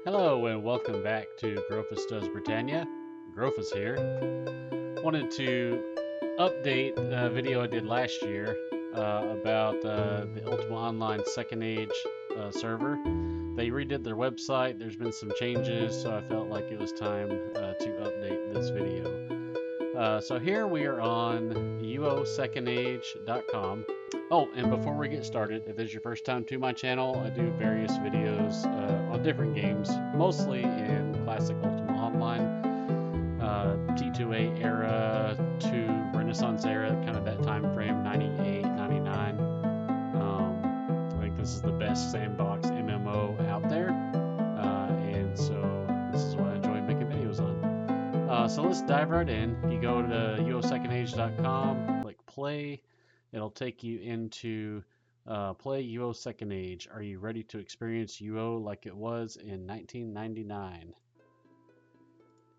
Hello and welcome back to Grofus Does Britannia. Grofus here. Wanted to update a video I did last year about the Ultima Online Second Age server. They redid their website. There's been some changes, so I felt like it was time to update this video. So here we are on UOSecondAge.com. Oh, and before we get started, if this is your first time to my channel, I do various videos on different games, mostly in classic Ultima Online, T2A era to Renaissance era, kind of that time frame, 98, 99. I think this is the best sandbox MMO out there, and so this is what I enjoy making videos on. So let's dive right in. If you go to UOSecondAge.com, click play, it'll take you into play UO Second Age. Are you ready to experience UO like it was in 1999?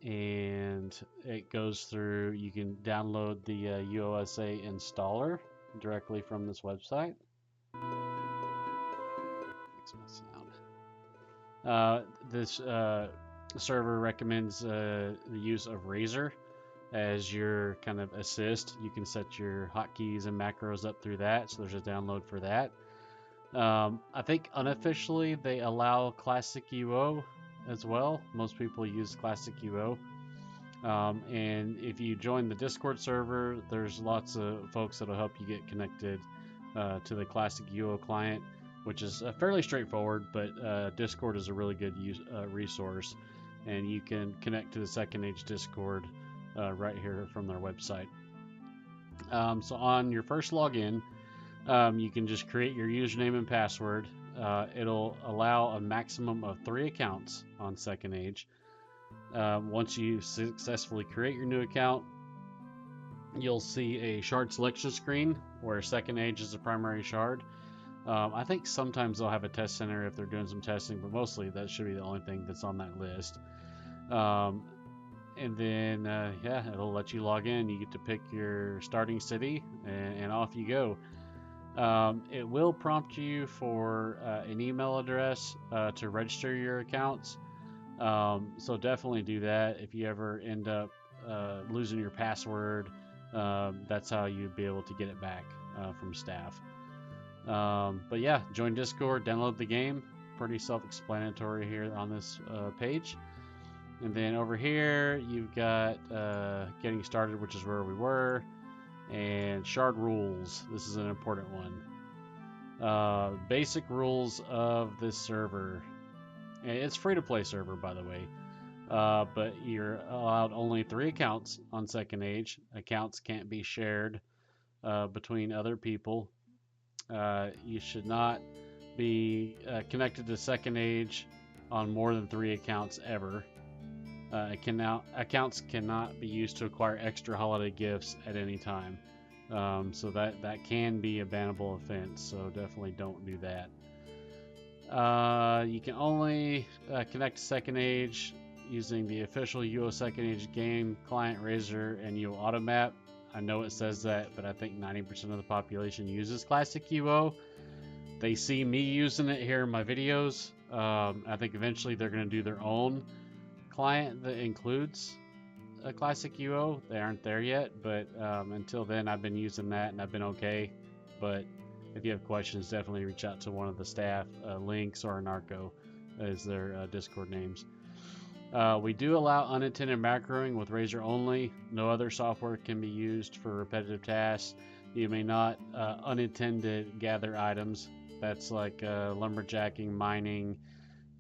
And it goes through, you can download the UOSA installer directly from this website. Fix my sound. This server recommends the use of Razor as your kind of assist. You can set your hotkeys and macros up through that, so there's a download for that. I think unofficially they allow Classic UO as well. Most people use Classic UO. And if you join the Discord server, there's lots of folks that'll help you get connected to the Classic UO client, which is fairly straightforward, but Discord is a really good resource, and you can connect to the Second Age Discord right here from their website. So on your first login, you can just create your username and password. It'll allow a maximum of 3 accounts on Second Age. Once you successfully create your new account, you'll see a shard selection screen where Second Age is the primary shard. I think sometimes they'll have a test center if they're doing some testing, but mostly that should be the only thing that's on that list. And then, yeah, it'll let you log in. You get to pick your starting city, and off you go. It will prompt you for an email address to register your accounts. So definitely do that. If you ever end up losing your password, that's how you'd be able to get it back from staff. But yeah, join Discord, download the game. Pretty self-explanatory here on this page. And then over here, you've got getting started, which is where we were, and shard rules. This is an important one. Basic rules of this server. It's free-to-play server, by the way, but you're allowed only 3 accounts on Second Age. Accounts can't be shared between other people. You should not be connected to Second Age on more than 3 accounts ever. Accounts cannot be used to acquire extra holiday gifts at any time. So that can be a bannable offense, so definitely don't do that. You can only connect to Second Age using the official UO Second Age game client, Razor, and UO Automap. I know it says that, but I think 90% of the population uses Classic UO. They see me using it here in my videos. I think eventually they're going to do their own client that includes a Classic UO. They aren't there yet, but until then I've been using that and I've been okay. But if you have questions, definitely reach out to one of the staff. Lynx or Narco is their Discord names. We do allow unintended macroing with Razor only. No other software can be used for repetitive tasks. You may not unintended gather items. That's like lumberjacking, mining,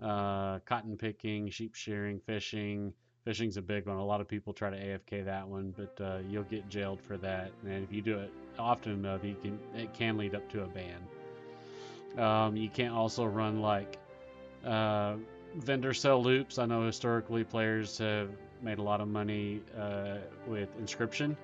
cotton picking, sheep shearing, fishing. Fishing's a big one. A lot of people try to AFK that one, but you'll get jailed for that. And if you do it often enough, it can lead up to a ban. You can't also run like vendor sell loops. I know historically players have made a lot of money with inscription,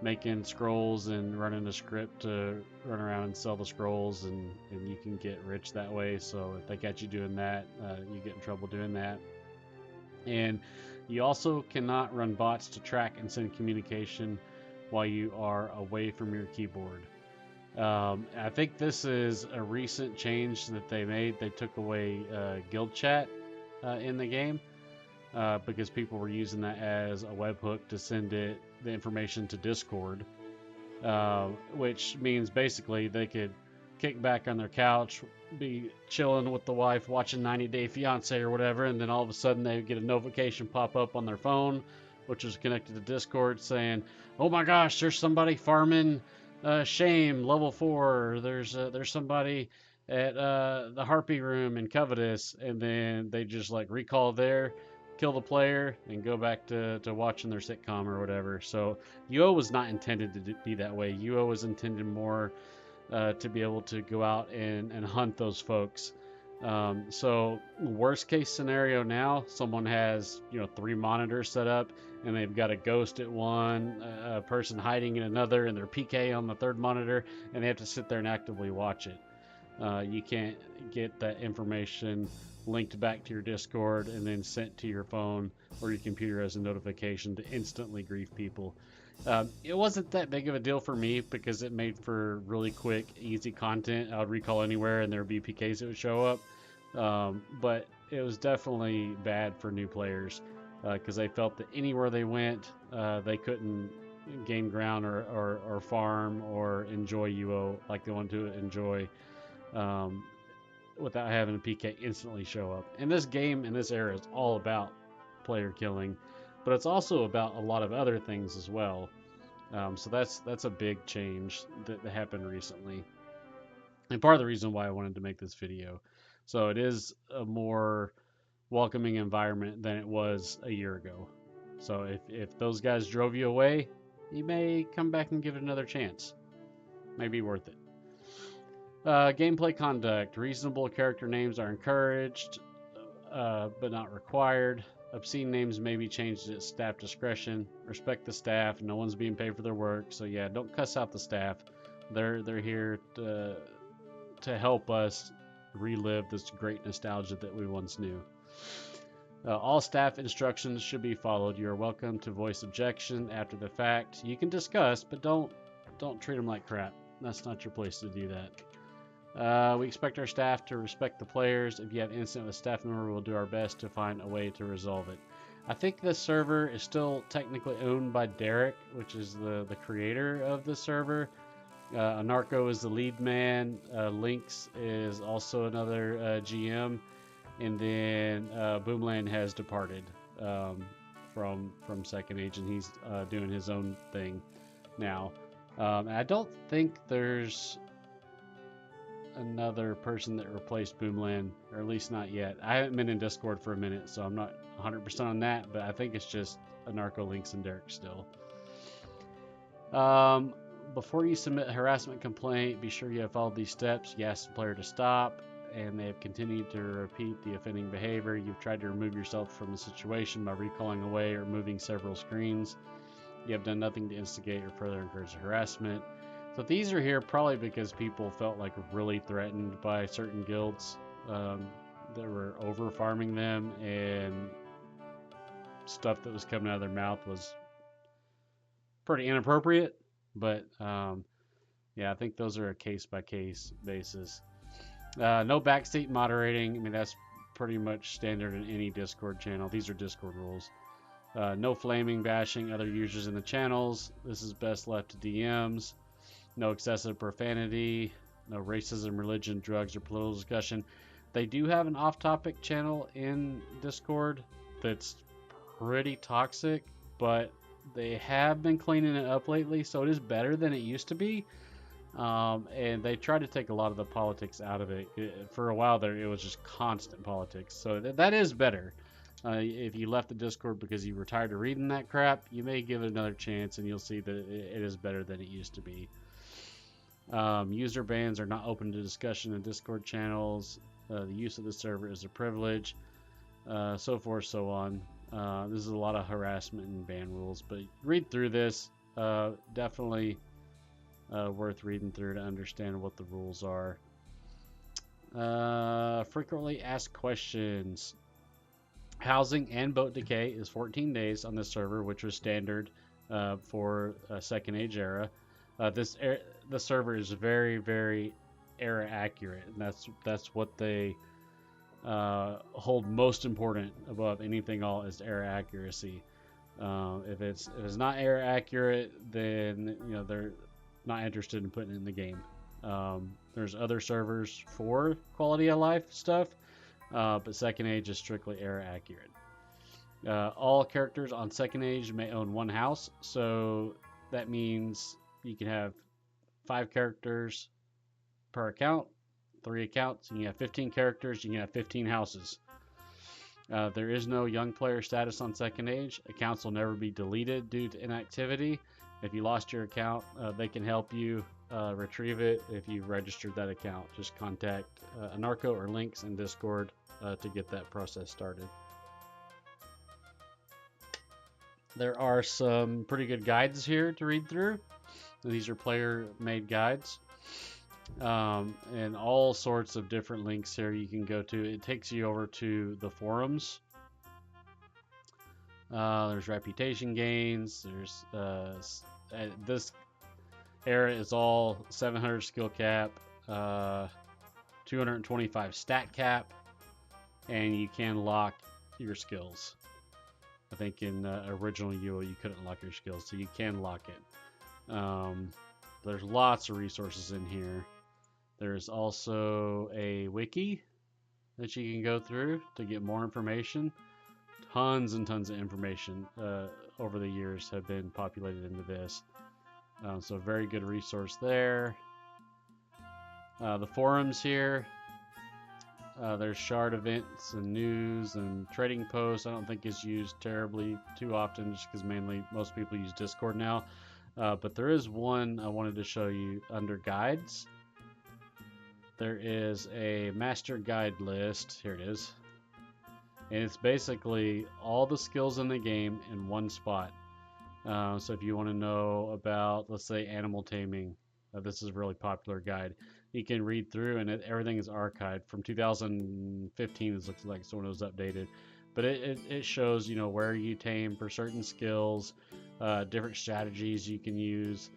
making scrolls and running a script to run around and sell the scrolls, and you can get rich that way. So if they catch you doing that, you get in trouble doing that. And you also cannot run bots to track and send communication while you are away from your keyboard. I think this is a recent change that they made. They took away guild chat in the game because people were using that as a webhook to send the information to Discord, which means basically they could kick back on their couch, be chilling with the wife, watching 90 Day Fiance or whatever, and then all of a sudden they would get a notification pop up on their phone, which is connected to Discord, saying, "Oh my gosh, there's somebody farming shame level 4. There's somebody at the Harpy Room in Covetous," and then they just like recall there, kill the player, and go back to watching their sitcom or whatever. So UO was not intended to be that way. UO was intended more to be able to go out and hunt those folks. So worst case scenario now, someone has 3 monitors set up and they've got a ghost at one, a person hiding in another, and their PK on the 3rd monitor, and they have to sit there and actively watch it. You can't get that information linked back to your Discord and then sent to your phone or your computer as a notification to instantly grief people. It wasn't that big of a deal for me because it made for really quick, easy content. I would recall anywhere and there would be PKs that would show up. But it was definitely bad for new players because they felt that anywhere they went, they couldn't gain ground or farm or enjoy UO like they wanted to enjoy without having a PK instantly show up. And this game in this era is all about player killing, but it's also about a lot of other things as well. So that's a big change that happened recently, and part of the reason why I wanted to make this video. So it is a more welcoming environment than it was a year ago. So if those guys drove you away, you may come back and give it another chance. May be worth it. Gameplay conduct. Reasonable character names are encouraged, but not required. Obscene names may be changed at staff discretion. Respect the staff. No one's being paid for their work, so yeah, don't cuss out the staff. They're here to help us relive this great nostalgia that we once knew. All staff instructions should be followed. You are welcome to voice objection after the fact. You can discuss, but don't treat them like crap. That's not your place to do that. We expect our staff to respect the players. If you have an incident with a staff member, we'll do our best to find a way to resolve it. I think this server is still technically owned by Derek, which is the creator of the server. Anarcho is the lead man. Lynx is also another GM. And then Boomland has departed from Second Age, and he's doing his own thing now. I don't think there's another person that replaced Boomland, or at least not yet. I haven't been in Discord for a minute, so I'm not 100% on that, but I think it's just Anarcho, Lynx, and Derek still. Before you submit a harassment complaint, be sure you have followed these steps. You ask the player to stop, and they have continued to repeat the offending behavior. You've tried to remove yourself from the situation by recalling away or moving several screens. You have done nothing to instigate or further encourage harassment. So these are here probably because people felt like really threatened by certain guilds that were over farming them, and stuff that was coming out of their mouth was pretty inappropriate. But yeah, I think those are a case-by-case basis. No backseat moderating. I mean, that's pretty much standard in any Discord channel. These are Discord rules. No flaming, bashing other users in the channels. This is best left to DMs. No excessive profanity. No racism, religion, drugs, or political discussion. They do have an off-topic channel in Discord that's pretty toxic, but they have been cleaning it up lately, so it is better than it used to be. And they tried to take a lot of the politics out of it. For a while there, it was just constant politics. So that is better. If you left the Discord because you were tired of reading that crap, you may give it another chance, and you'll see that it is better than it used to be. User bans are not open to discussion in Discord channels. The use of the server is a privilege. So forth, so on. This is a lot of harassment and ban rules, but read through this. Definitely worth reading through to understand what the rules are. Frequently asked questions. Housing and boat decay is 14 days on this server, which was standard for Second Age era. The server is very, very era accurate, and that's what they hold most important above anything else is air accuracy. If it's not air accurate, then they're not interested in putting it in the game. There's other servers for quality of life stuff, but Second Age is strictly air accurate. All characters on Second Age may own one house, so that means you can have 5 characters per account, 3 accounts, and you have 15 characters, you can have 15 houses. There is no young player status on Second Age. Accounts will never be deleted due to inactivity. If you lost your account, they can help you retrieve it if you've registered that account. Just contact Anarcho or Links in Discord to get that process started. There are some pretty good guides here to read through. These are player-made guides. And all sorts of different links here you can go to. It takes you over to the forums. There's reputation gains. There's this era is all 700 skill cap, 225 stat cap, and you can lock your skills. I think in original UO you couldn't lock your skills, so you can lock it. There's lots of resources in here. There's also a wiki that you can go through to get more information. Tons and tons of information over the years have been populated into this. So very good resource there. The forums here. There's shard events and news and trading posts. I don't think it's used terribly too often just because mainly most people use Discord now. But there is one I wanted to show you under guides. There is a master guide list. Here it is. And it's basically all the skills in the game in one spot. So if you want to know about, let's say, animal taming, this is a really popular guide. You can read through, and everything is archived from 2015. It looks like someone was updated, but it shows where you tame for certain skills, different strategies you can use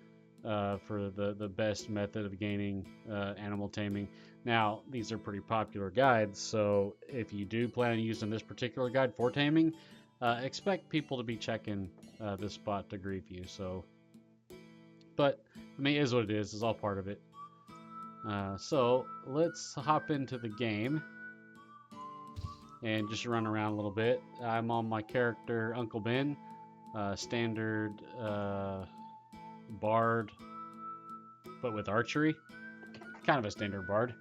for the best method of gaining animal taming. Now, these are pretty popular guides, so if you do plan on using this particular guide for taming, expect people to be checking this spot to grief you. So, but I mean, it is what it is. It's all part of it. So let's hop into the game and just run around a little bit. I'm on my character Uncle Ben, standard bard, but with archery. Kind of a standard bard.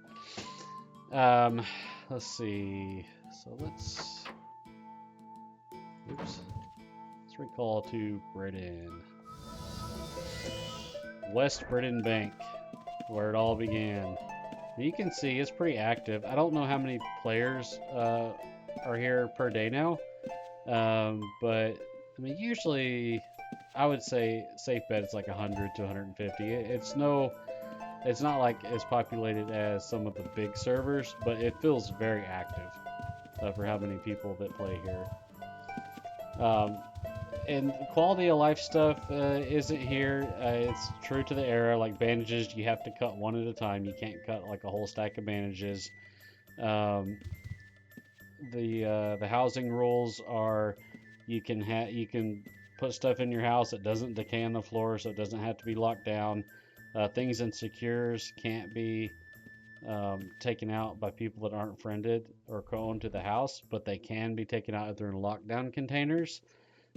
Let's see. So let's recall to Britain. West Britain Bank, where it all began. You can see it's pretty active. I don't know how many players are here per day now, but I mean, usually I would say safe bet it's like 100 to 150. It's not like as populated as some of the big servers, but it feels very active for how many people that play here. And quality of life stuff isn't here. It's true to the era. Like bandages, you have to cut one at a time. You can't cut like a whole stack of bandages. The housing rules are you can put stuff in your house that doesn't decay on the floor, so it doesn't have to be locked down. Things in secures can't be taken out by people that aren't friended or co-owned to the house, but they can be taken out if they're in lockdown containers.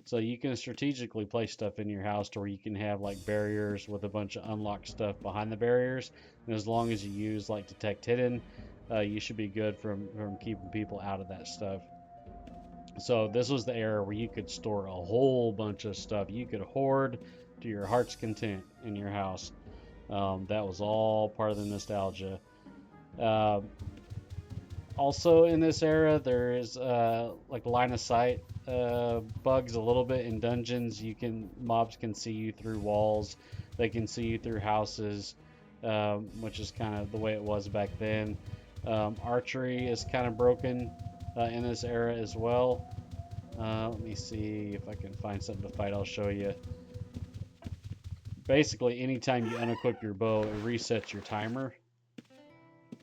So you can strategically place stuff in your house to where you can have like barriers with a bunch of unlocked stuff behind the barriers. And as long as you use like detect hidden, you should be good from keeping people out of that stuff. So this was the era where you could store a whole bunch of stuff. You could hoard to your heart's content in your house. That was all part of the nostalgia. Also in this era, there is like line of sight bugs a little bit in dungeons. Mobs can see you through walls. They can see you through houses, which is kind of the way it was back then. Archery is kind of broken in this era as well. Let me see if I can find something to fight. I'll show you. Basically, anytime you unequip your bow, it resets your timer.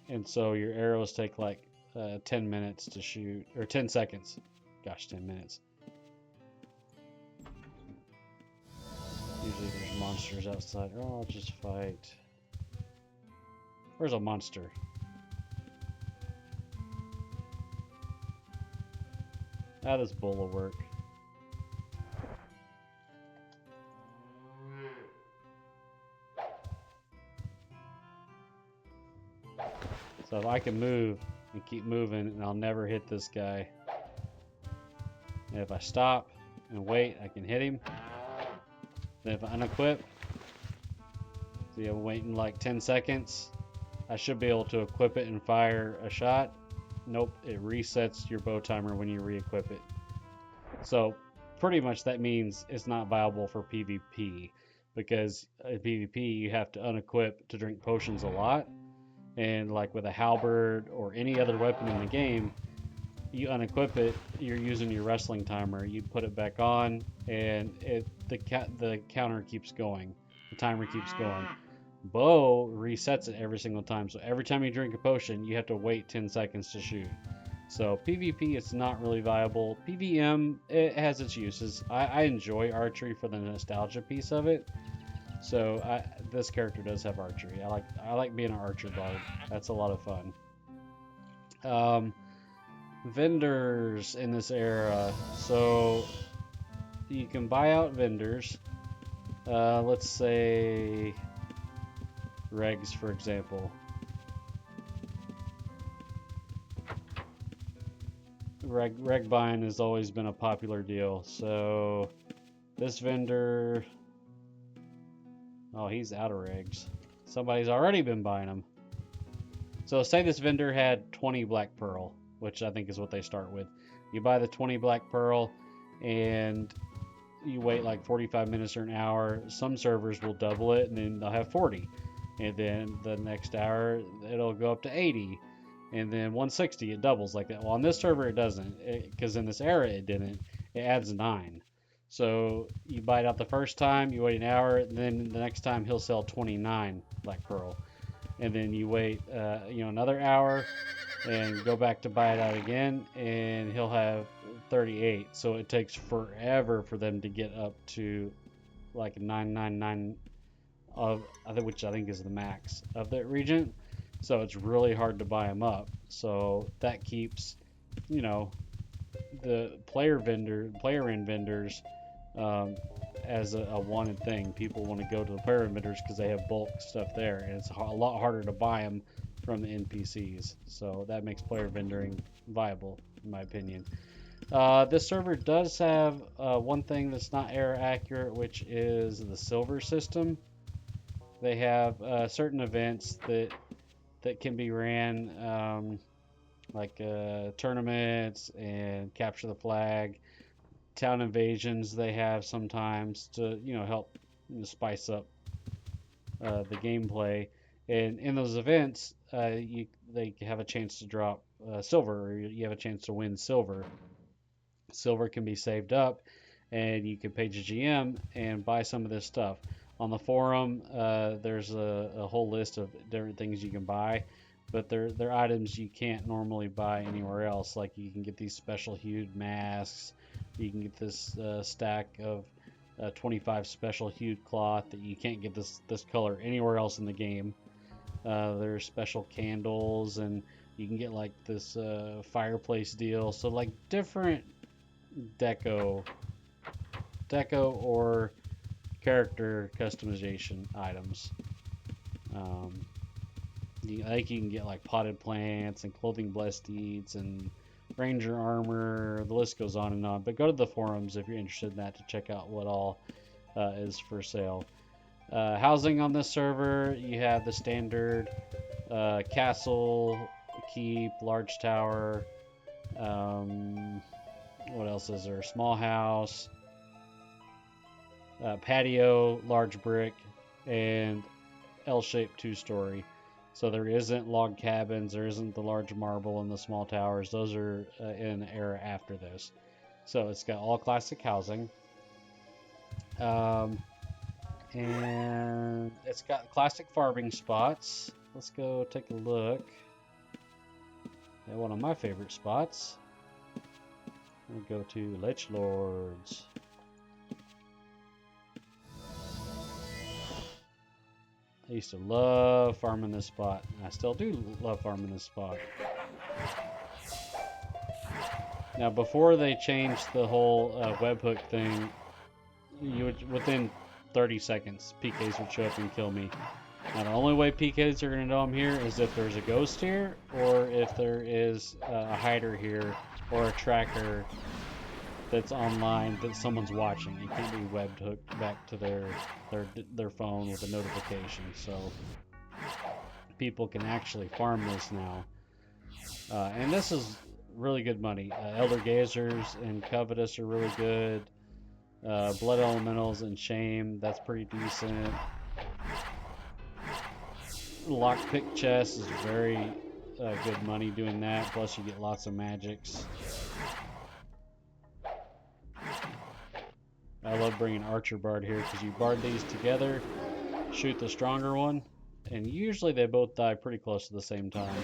And so your arrows take like 10 minutes to shoot, or 10 seconds. Gosh, 10 minutes. Usually there's monsters outside. Oh, I'll just fight. Where's a monster? Ah, this bull will work. So if I can move and keep moving, and I'll never hit this guy. And if I stop and wait, I can hit him. Then if I unequip, see, I'm waiting like 10 seconds. I should be able to equip it and fire a shot. Nope, it resets your bow timer when you re-equip it. So pretty much that means it's not viable for PvP, because in PvP you have to unequip to drink potions a lot. And like with a halberd or any other weapon in the game, you unequip it, you're using your wrestling timer. You put it back on, and the counter keeps going. The timer keeps going. Bow resets it every single time. So every time you drink a potion, you have to wait 10 seconds to shoot. So PvP, it's not really viable. PvM, it has its uses. I enjoy archery for the nostalgia piece of it. So this character does have archery. I like being an archer bard. That's a lot of fun. Vendors in this era. So you can buy out vendors. Let's say regs, for example. Reg buying has always been a popular deal. So this vendor, oh, he's out of regs. Somebody's already been buying them. So say this vendor had 20 black pearl, which I think is what they start with. You buy the 20 black pearl and you wait like 45 minutes or an hour. Some servers will double it and then they'll have 40. And then the next hour it'll go up to 80. And then 160, it doubles like that. Well, on this server it doesn't, because in this era it didn't. It adds 9. So you buy it out the first time, you wait an hour, and then the next time he'll sell 29 black pearl. And then you wait another hour and go back to buy it out again, and he'll have 38. So it takes forever for them to get up to like 999 which I think is the max of that region. So it's really hard to buy them up. So that keeps, the player in vendors as a wanted thing. People want to go to the player in vendors because they have bulk stuff there, and it's a lot harder to buy them from the NPCs. So that makes player vendoring viable, in my opinion. This server does have one thing that's not era accurate, which is the silver system. They have certain events that can be ran, like tournaments and capture the flag, town invasions. They have sometimes to help spice up the gameplay, and in those events they have a chance to drop silver, or you have a chance to win silver. Silver can be saved up, and you can pay the GM and buy some of this stuff. On the forum, there's a whole list of different things you can buy, but they're items you can't normally buy anywhere else. Like you can get these special hued masks, you can get this stack of 25 special hued cloth that you can't get this color anywhere else in the game. There's special candles, and you can get like this fireplace deal. So like different deco or character customization items. You can get like potted plants and clothing blessed deeds and ranger armor. The list goes on and on. But go to the forums if you're interested in that to check out what all is for sale. Housing on this server, you have the standard castle, keep, large tower. What else is there? Small house. Patio, large brick, and L-shaped 2-story. So there isn't log cabins, there isn't the large marble and the small towers. Those are in the era after this. So it's got all classic housing. And it's got classic farming spots. Let's go take a look. at one of my favorite spots. We'll go to Lich Lords. I used to love farming this spot. I still do love farming this spot. Now, before they changed the whole webhook thing, you would, within 30 seconds, PKs would show up and kill me. Now, the only way PKs are going to know I'm here is if there's a ghost here, or if there is a hider here, or a tracker that's online that someone's watching. It can't be webbed hooked back to their phone with a notification. So people can actually farm this now, and this is really good money. Elder Gazers and Covetous are really good. Blood Elementals and Shame, that's pretty decent. Lockpick chest is very good money doing that. Plus you get lots of magics. I love bringing Archer Bard here because you bard these together, shoot the stronger one, and usually they both die pretty close to the same time.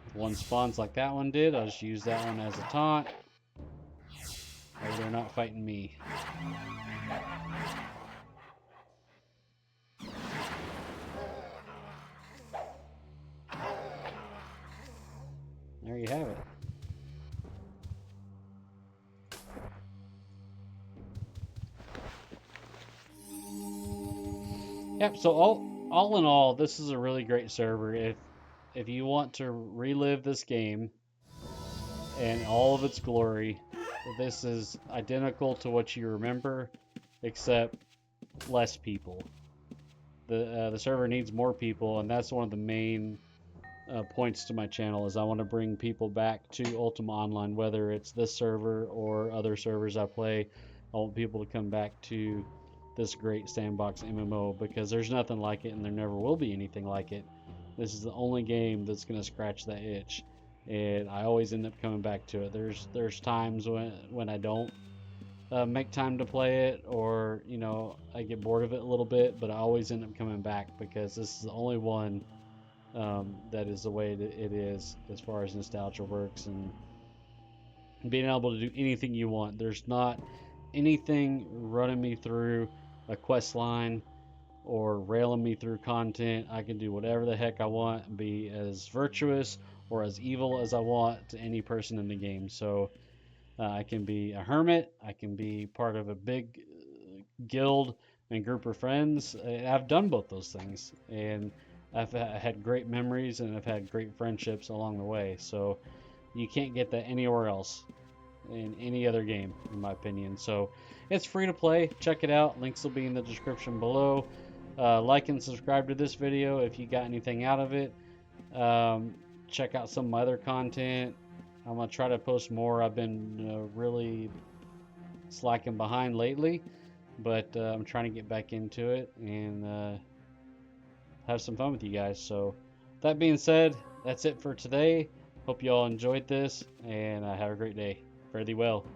If one spawns like that one did, I'll just use that one as a taunt. Oh, they're not fighting me. There you have it. Yep, so all in all, this is a really great server. If you want to relive this game and all of its glory, this is identical to what you remember, except less people. The server needs more people, and that's one of the main points to my channel, is I want to bring people back to Ultima Online, whether it's this server or other servers I play. I want people to come back to this great sandbox MMO, because there's nothing like it and there never will be anything like it. This is the only game that's going to scratch that itch, and I always end up coming back to it. There's times when I don't make time to play it, or you know, I get bored of it a little bit, but I always end up coming back because this is the only one that is the way that it is as far as nostalgia works, and being able to do anything you want. There's not anything running me through a quest line or railing me through content. I can do whatever the heck I want and be as virtuous or as evil as I want to any person in the game. So I can be a hermit, I can be part of a big guild and group of friends. I've done both those things, and I've had great memories and I've had great friendships along the way. So you can't get that anywhere else in any other game, in my opinion. So it's free to play. Check it out. Links will be in the description below. Like and subscribe to this video if you got anything out of it. Check out some of my other content. I'm going to try to post more. I've been really slacking behind lately, but I'm trying to get back into it and have some fun with you guys. So that being said, that's it for today. Hope you all enjoyed this, and have a great day. Fare thee well.